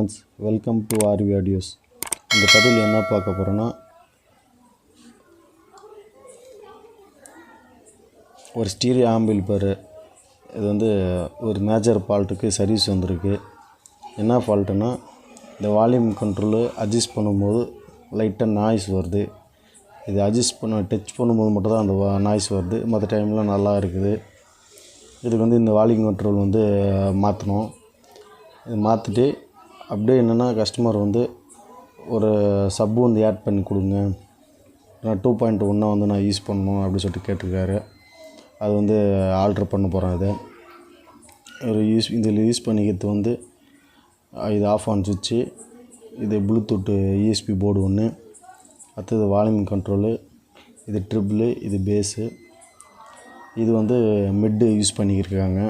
Friends, welcome to RV audios. இந்த பதிவில் என்ன பார்க்க போகிறோன்னா, ஒரு ஸ்டீரியோ ஆம்பிளிஃபையர் இது வந்து ஒரு மேஜர் ஃபால்ட்டுக்கு சர்வீஸ் வந்திருக்கு. என்ன ஃபால்ட்டுன்னா, இந்த வால்யூம் கண்ட்ரோலு அட்ஜஸ்ட் பண்ணும்போது லைட்டாக நாய்ஸ் வருது. இது டச் பண்ணும்போது மட்டும் தான் அந்த நாய்ஸ் வருது. மற்ற டைம்லாம் நல்லா இருக்குது. இதுக்கு வந்து இந்த வால்யூம் கண்ட்ரோல் வந்து மாற்றணும். இது மாற்றிட்டு அப்படியே என்னென்னா, கஸ்டமர் வந்து ஒரு சப்பு வந்து ஆட் பண்ணி கொடுங்க, நான் 2.1 வந்து நான் யூஸ் பண்ணணும் அப்படின்னு சொல்லிட்டு கேட்டிருக்காரு. அது வந்து ஆல்ட்ரு பண்ண போகிறேன். இதில் யூஸ் பண்ணிக்கிறது வந்து இது ஆஃப் ஆன் சுவிட்சு, இது ப்ளூடூத் யூஎஸ்பி போர்டு ஒன்று, அடுத்தது வால்யூம் கண்ட்ரோலு, இது ட்ரிபிள், இது பேஸு, இது வந்து மிட்டு யூஸ் பண்ணிக்கிருக்காங்க.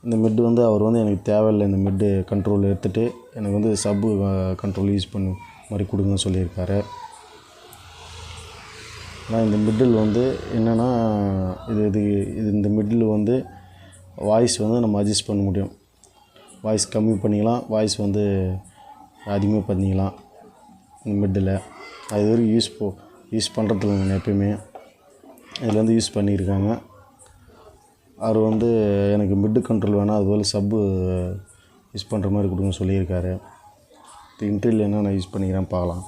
இந்த மிட்டு வந்து அவர் வந்து எனக்கு தேவையில்லை, இந்த மிட்டு கண்ட்ரோல் எடுத்துகிட்டு எனக்கு வந்து சப்பு கண்ட்ரோல் யூஸ் பண்ணி மாதிரி கொடுங்கன்னு சொல்லியிருக்காரு. ஆனால் இந்த மிட்டில் வந்து என்னென்னா, இந்த மிட்டில் வந்து வாய்ஸ் வந்து நம்ம அட்ஜஸ்ட் பண்ண முடியும். வாய்ஸ் கம்மி பண்ணிக்கலாம், வாய்ஸ் வந்து அதிகமாக பண்ணிக்கலாம் இந்த மிட்டில். அது வரைக்கும் யூஸ் பண்ணுறதில்ல எப்பயுமே. இதில் வந்து யூஸ் பண்ணியிருக்காங்க. அவர் வந்து எனக்கு மிட்டு கண்ட்ரோல் வேணாம், அதுபோல் சப்பு யூஸ் பண்ணுற மாதிரி கொடுங்க சொல்லியிருக்காரு. இன்டர்வியூவில் என்ன நான் யூஸ் பண்ணிக்கிறேன் பார்க்கலாம்.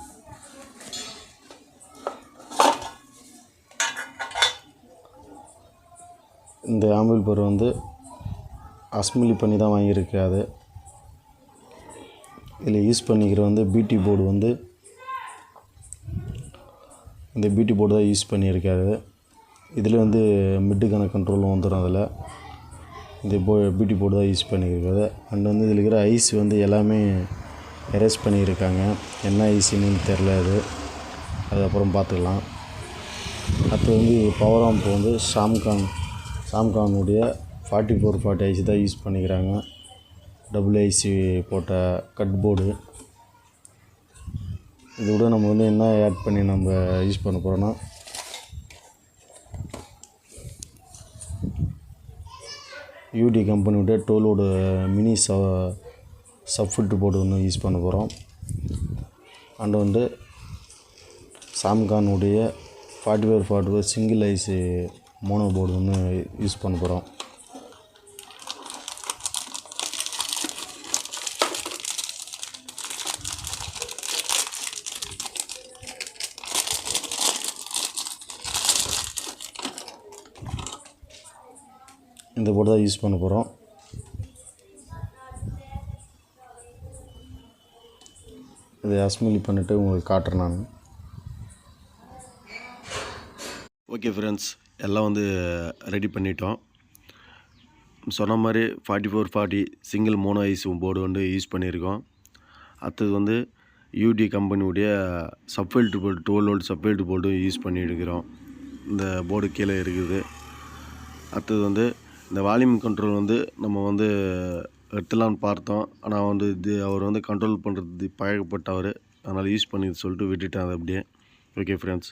இந்த ஆம்பிளிஃபையர் வந்து அசம்பிளி பண்ணி தான் வாங்கியிருக்காது. இதில் யூஸ் பண்ணிக்கிற வந்து பிடி போர்டு வந்து இந்த பிடி போர்டு தான் யூஸ் பண்ணியிருக்காரு. இதில் வந்து மிட்டுக்கான கண்ட்ரோலும் வந்துடும். அதில் இந்த பிடி போர்டு தான் யூஸ் பண்ணியிருக்காது. அண்ட் வந்து இதில் இருக்கிற ஐஸ் வந்து எல்லாமே எரேஸ் பண்ணியிருக்காங்க. என்ன ஐசின்னு தெரில, அது அப்புறம் பார்த்துக்கலாம். அடுத்து வந்து பவர் ஆம்ப் வந்து சாம்கானுடைய 4440 ஐசி தான் யூஸ் பண்ணிக்கிறாங்க. டபுள் ஐசி போட்ட கட் போர்டு. இது கூட நம்ம வந்து என்ன ஆட் பண்ணி நம்ம யூஸ் பண்ண போகிறோன்னா, யூடி கம்பெனியோட டோலோட மினி சப் ஃபில்ட்ரு போர்டு ஒன்று யூஸ் பண்ண போகிறோம். அண்ட் வந்து சாம்கானுடைய 4440 சிங்கிள் ஐசி மோனோ போர்டு ஒன்று யூஸ் பண்ண போகிறோம். இந்த போர்டு தான் யூஸ் பண்ண போகிறோம். இதை அசம்பிளி பண்ணிவிட்டு உங்களுக்கு காட்டுறேன் நான். ஓகே ஃப்ரெண்ட்ஸ், எல்லாம் வந்து ரெடி பண்ணிட்டோம். சொன்ன மாதிரி 4440 சிங்கிள் மோனோ ஐஸ் போர்டு வந்து யூஸ் பண்ணியிருக்கோம். அடுத்தது வந்து யூடி கம்பெனியுடைய சப்ஃபில்ட்ரு போர்டு 12 வோல்ட் சப்ஃபில்ட்ரு போர்டு யூஸ் பண்ணியிருக்கிறோம். இந்த போர்டு கீழே இருக்குது. அடுத்தது வந்து இந்த வால்யூம் கண்ட்ரோல் வந்து நம்ம வந்து எடுத்துலான்னு பார்த்தோம். ஆனால் வந்து அவர் வந்து கண்ட்ரோல் பண்ணுறது பழக்கப்பட்டவர், அதனால் யூஸ் பண்ணி சொல்லிட்டு விட்டுட்டேன் அதை அப்படியே. Okay friends.